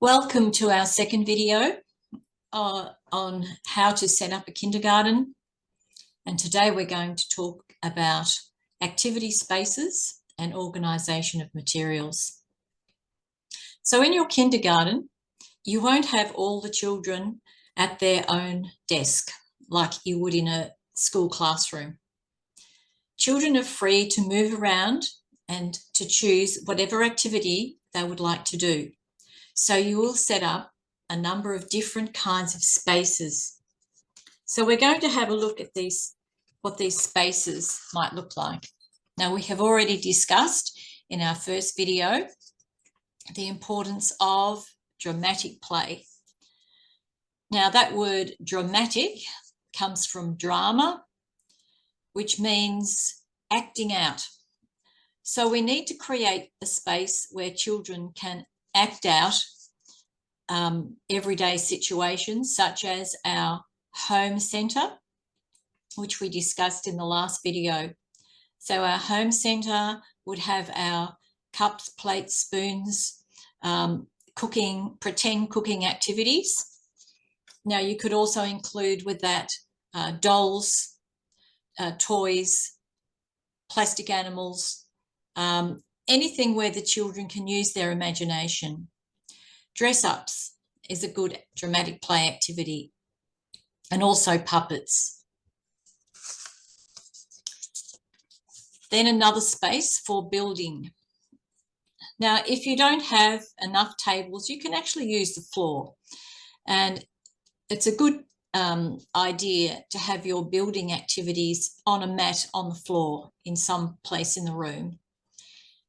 Welcome to our second video on how to set up a kindergarten. And today we're going to talk about activity spaces and organisation of materials. So in your kindergarten, you won't have all the children at their own desk like you would in a school classroom. Children are free to move around and to choose whatever activity they would like to do. So you will set up a number of different kinds of spaces. So we're going to have a look at what these spaces might look like. Now, we have already discussed in our first video the importance of dramatic play. Now, that word dramatic comes from drama, which means acting out. So we need to create a space where children can act out everyday situations, such as our home centre, which we discussed in the last video. So our home centre would have our cups, plates, spoons, pretend cooking activities. Now, you could also include with that dolls, toys, plastic animals, anything where the children can use their imagination. Dress-ups is a good dramatic play activity, and also puppets. Then another space for building. Now, if you don't have enough tables, you can actually use the floor. And it's a good idea to have your building activities on a mat on the floor in some place in the room.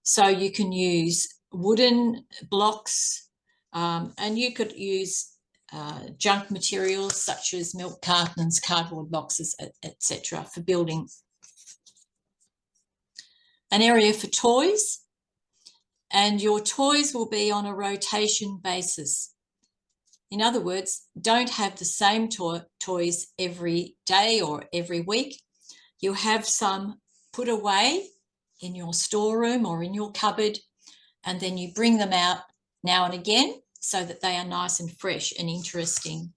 So you can use wooden blocks, and you could use junk materials such as milk cartons, cardboard boxes, etc. for building. An area for toys, and your toys will be on a rotation basis. In other words, don't have the same toys every day or every week. You have some put away in your storeroom or in your cupboard, and then you bring them out now and again so that they are nice and fresh and interesting.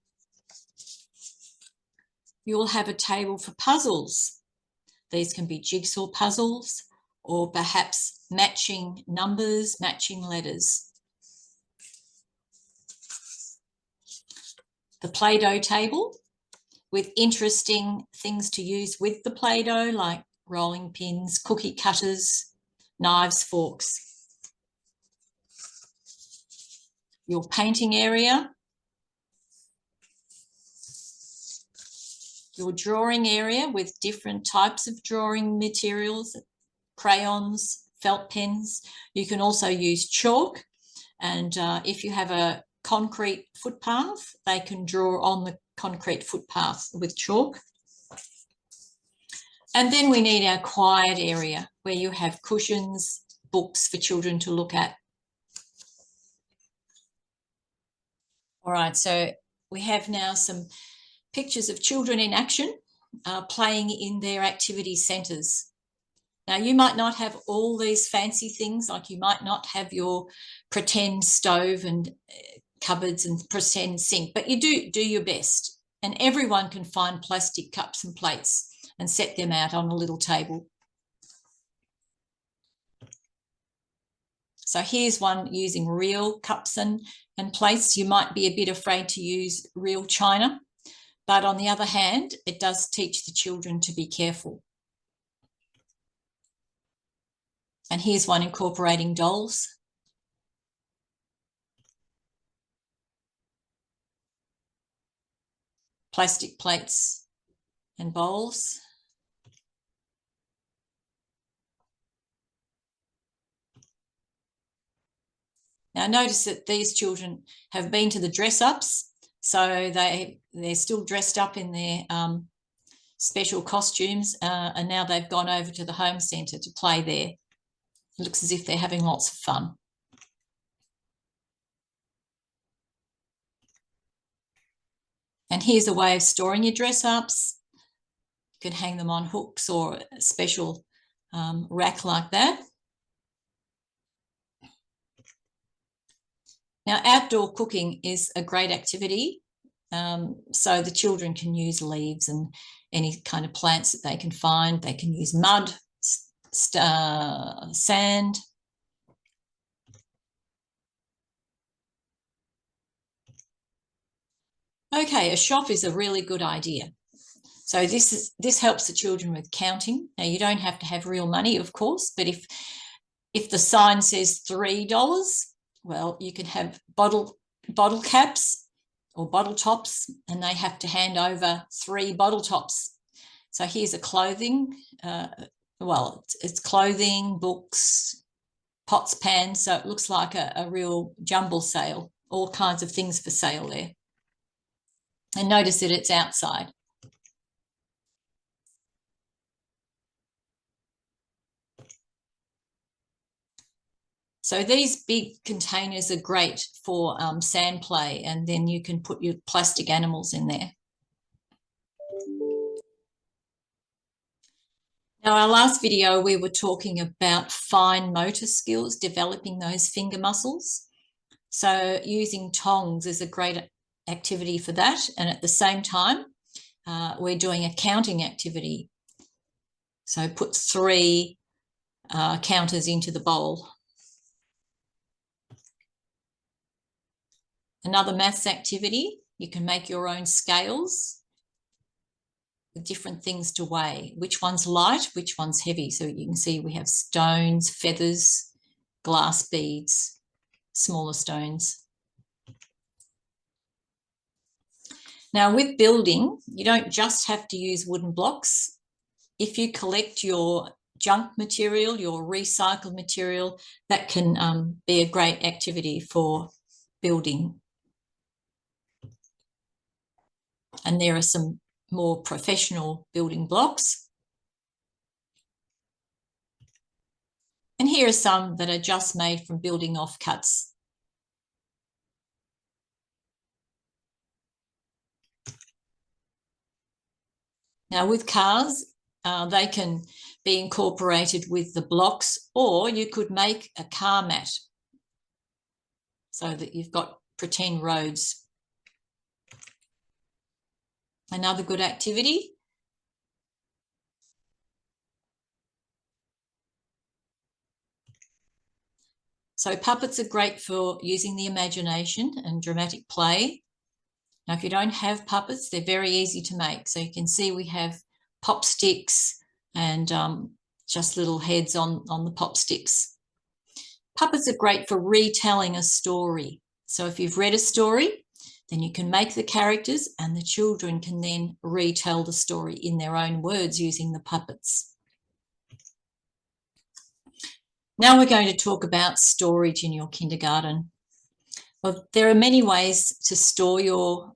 You will have a table for puzzles. These can be jigsaw puzzles or perhaps matching numbers, matching letters. The Play-Doh table with interesting things to use with the Play-Doh, like rolling pins, cookie cutters, knives, forks. Your painting area. Your drawing area with different types of drawing materials, crayons, felt pens. You can also use chalk, and if you have a concrete footpath, they can draw on the concrete footpath with chalk. And then we need our quiet area where you have cushions, books for children to look at. All right, so we have now some pictures of children in action playing in their activity centres. Now, you might not have all these fancy things, like you might not have your pretend stove and cupboards and pretend sink, but you do your best. And everyone can find plastic cups and plates and set them out on a little table. So here's one using real cups and plates. You might be a bit afraid to use real china, but on the other hand, it does teach the children to be careful. And here's one incorporating dolls. Plastic plates and bowls. Now notice that these children have been to the dress-ups, so they're still dressed up in their special costumes, and now they've gone over to the home centre to play there. It looks as if they're having lots of fun. And here's a way of storing your dress-ups. You can hang them on hooks or a special rack like that. Now, outdoor cooking is a great activity. So the children can use leaves and any kind of plants that they can find. They can use mud, sand. Okay, a shop is a really good idea. So this helps the children with counting. Now, you don't have to have real money, of course, but if the sign says $3, well, you can have bottle caps or bottle tops, and they have to hand over 3 bottle tops. So here's a clothing, well, it's clothing, books, pots, pans, so it looks like a real jumble sale, all kinds of things for sale there. And notice that it's outside. So these big containers are great for sand play, and then you can put your plastic animals in there. Now, our last video, we were talking about fine motor skills, developing those finger muscles. So using tongs is a great activity for that. And at the same time, we're doing a counting activity. So put 3 counters into the bowl. Another maths activity, you can make your own scales with different things to weigh. Which one's light, which one's heavy. So you can see we have stones, feathers, glass beads, smaller stones. Now, with building, you don't just have to use wooden blocks. If you collect your junk material, your recycled material, that can be a great activity for building. And there are some more professional building blocks. And here are some that are just made from building offcuts. Now, with cars, they can be incorporated with the blocks, or you could make a car mat so that you've got pretend roads. Another good activity. So puppets are great for using the imagination and dramatic play. Now, if you don't have puppets, they're very easy to make. So you can see we have pop sticks and just little heads on the pop sticks. Puppets are great for retelling a story. So if you've read a story, then you can make the characters and the children can then retell the story in their own words using the puppets. Now we're going to talk about storage in your kindergarten. Well, there are many ways to store your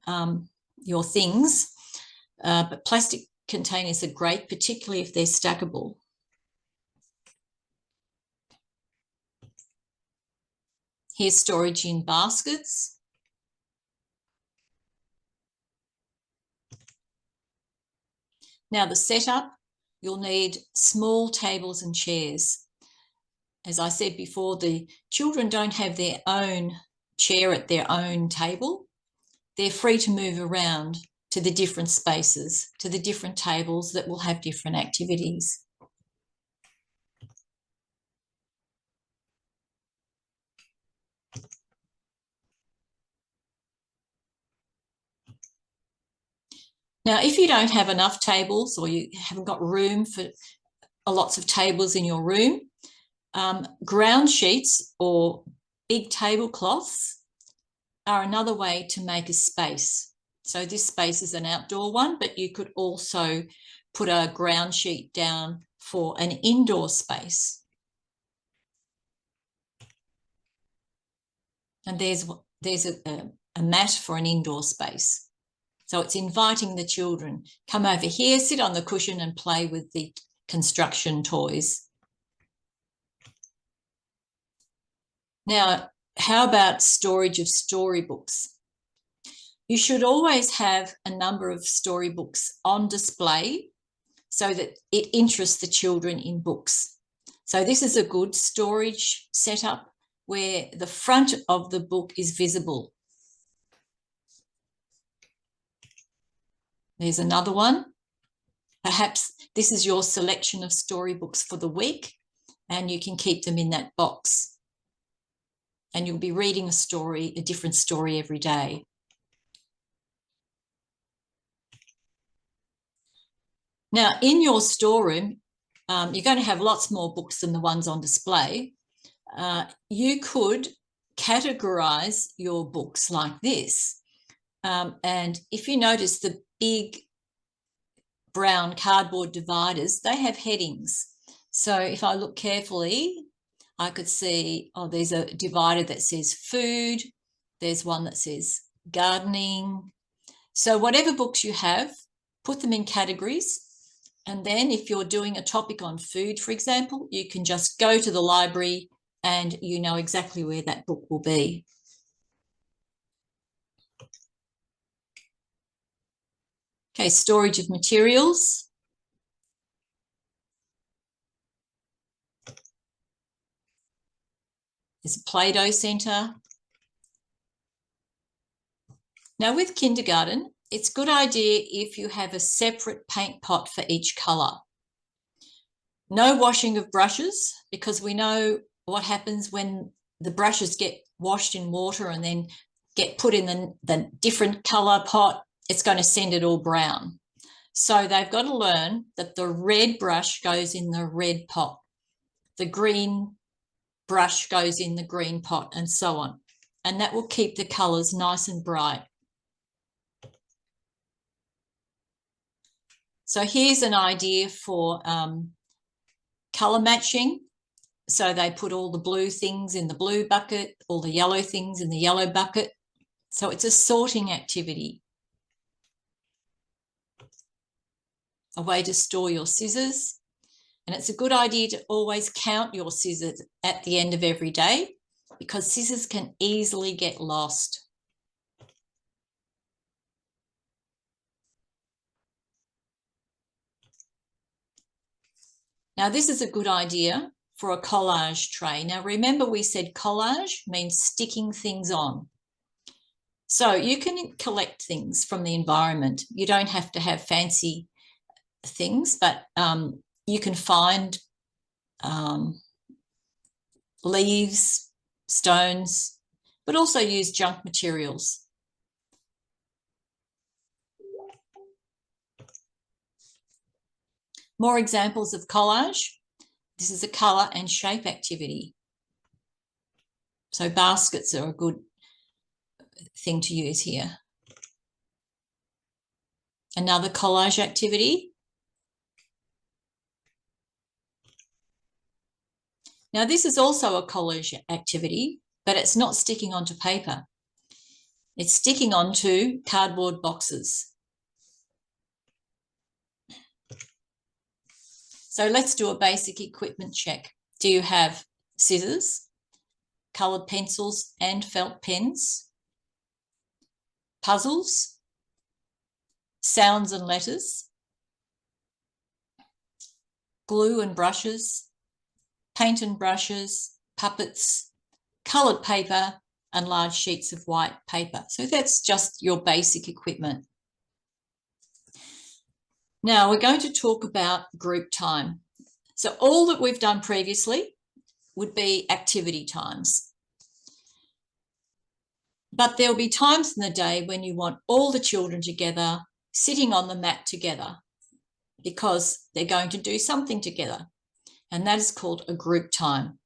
things, but plastic containers are great, particularly if they're stackable. Here's storage in baskets. Now the setup, you'll need small tables and chairs. As I said before, the children don't have their own chair at their own table. They're free to move around to the different spaces, to the different tables that will have different activities. Now, if you don't have enough tables or you haven't got room for lots of tables in your room, ground sheets or big tablecloths are another way to make a space. So this space is an outdoor one, but you could also put a ground sheet down for an indoor space. And there's a mat for an indoor space. So it's inviting the children, come over here, sit on the cushion and play with the construction toys. Now, how about storage of storybooks? You should always have a number of storybooks on display so that it interests the children in books. So this is a good storage setup where the front of the book is visible. There's another one. Perhaps this is your selection of storybooks for the week, and you can keep them in that box. And you'll be reading a different story every day. Now, in your storeroom, you're going to have lots more books than the ones on display. You could categorize your books like this. And if you notice the big brown cardboard dividers, they have headings. So if I look carefully, I could see, oh, there's a divider that says food. There's one that says gardening. So whatever books you have, put them in categories. And then if you're doing a topic on food, for example, you can just go to the library and you know exactly where that book will be. Okay, storage of materials. There's a Play-Doh centre. Now with kindergarten, it's a good idea if you have a separate paint pot for each colour. No washing of brushes, because we know what happens when the brushes get washed in water and then get put in the different colour pot. It's going to send it all brown. So they've got to learn that the red brush goes in the red pot. The green brush goes in the green pot, and so on. And that will keep the colours nice and bright. So here's an idea for colour matching. So they put all the blue things in the blue bucket, all the yellow things in the yellow bucket. So it's a sorting activity. A way to store your scissors. And it's a good idea to always count your scissors at the end of every day, because scissors can easily get lost. Now, this is a good idea for a collage tray. Now, remember we said collage means sticking things on. So you can collect things from the environment. You don't have to have fancy things, but you can find leaves, stones, but also use junk materials. More examples of collage. This is a colour and shape activity. So baskets are a good thing to use here. Another collage activity. Now, this is also a collage activity, but it's not sticking onto paper. It's sticking onto cardboard boxes. So let's do a basic equipment check. Do you have scissors, coloured pencils and felt pens, puzzles, sounds and letters, glue and brushes, paint and brushes, puppets, coloured paper and large sheets of white paper? So that's just your basic equipment. Now we're going to talk about group time. So all that we've done previously would be activity times. But there'll be times in the day when you want all the children together, sitting on the mat together, because they're going to do something together. And that is called a group time.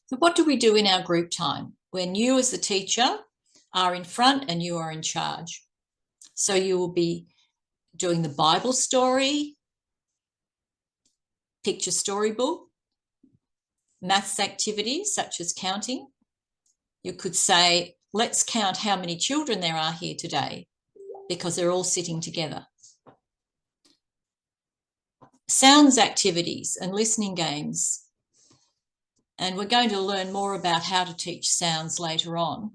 So what do we do in our group time? When you as the teacher are in front and you are in charge. So you will be doing the Bible story, picture storybook, maths activities such as counting. You could say, let's count how many children there are here today, because they're all sitting together. Sounds activities and listening games. And we're going to learn more about how to teach sounds later on.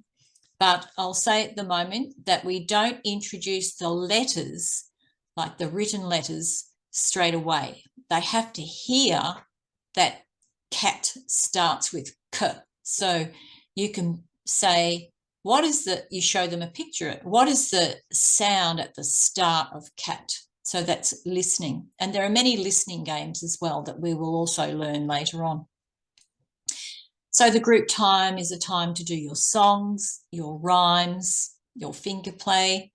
But I'll say at the moment that we don't introduce the letters, like the written letters, straight away. They have to hear that cat starts with K. So you can say, what is you show them a picture. What is the sound at the start of cat? So that's listening. And there are many listening games as well that we will also learn later on. So the group time is a time to do your songs, your rhymes, your finger play,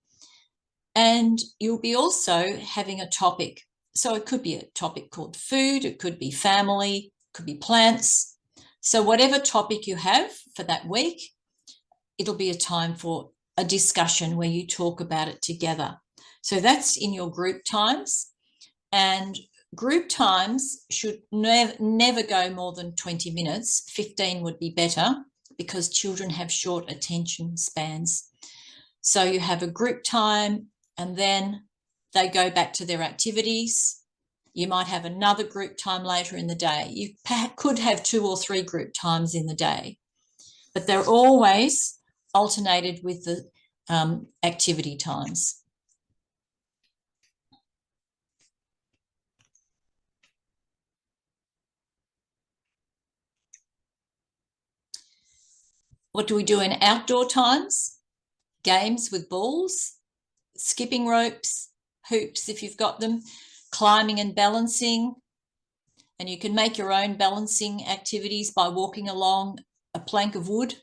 and you'll be also having a topic. So it could be a topic called food, it could be family, it could be plants. So whatever topic you have for that week, it'll be a time for a discussion where you talk about it together. So that's in your group times, and group times should never go more than 20 minutes. 15 would be better because children have short attention spans. So you have a group time and then they go back to their activities. You might have another group time later in the day. You could have 2 or 3 group times in the day, but they're always alternated with the activity times. What do we do in outdoor times? Games with balls, skipping ropes, hoops if you've got them, climbing and balancing. And you can make your own balancing activities by walking along a plank of wood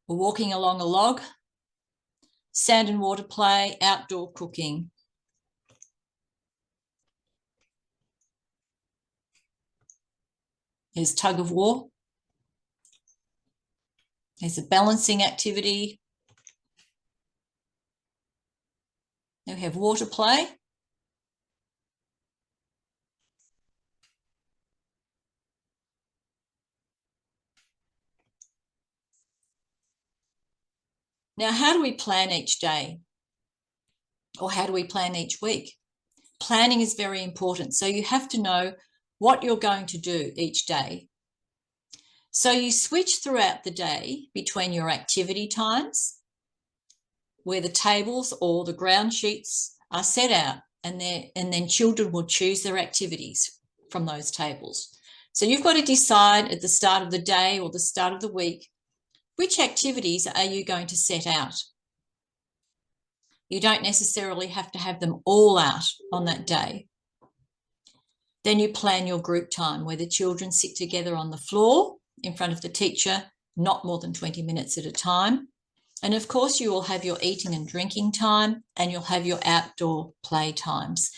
or walking along a log. Sand and water play, outdoor cooking. There's tug of war. There's a balancing activity. Then we have water play. Now, how do we plan each day? Or how do we plan each week? Planning is very important. So you have to know what you're going to do each day. So you switch throughout the day between your activity times, where the tables or the ground sheets are set out, and then children will choose their activities from those tables. So you've got to decide at the start of the day or the start of the week, which activities are you going to set out? You don't necessarily have to have them all out on that day. Then you plan your group time where the children sit together on the floor in front of the teacher, not more than 20 minutes at a time. And of course, you will have your eating and drinking time, and you'll have your outdoor play times.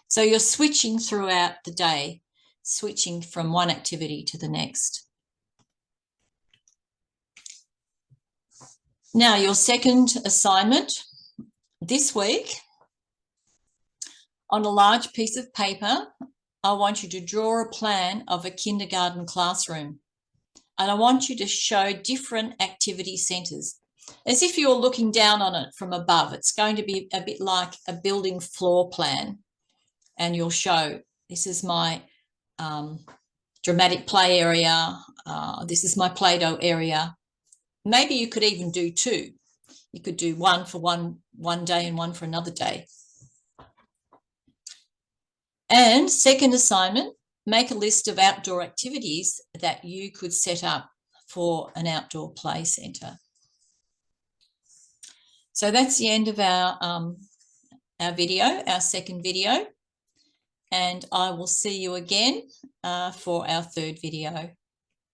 So you're switching throughout the day, switching from one activity to the next. Now, your second assignment this week, on a large piece of paper, I want you to draw a plan of a kindergarten classroom. And I want you to show different activity centres, as if you're looking down on it from above. It's going to be a bit like a building floor plan. And you'll show, this is my dramatic play area. This is my Play-Doh area. Maybe you could even do 2. You could do one for one day and one for another day. And second assignment, make a list of outdoor activities that you could set up for an outdoor play centre. So that's the end of our video, our second video. And I will see you again for our third video.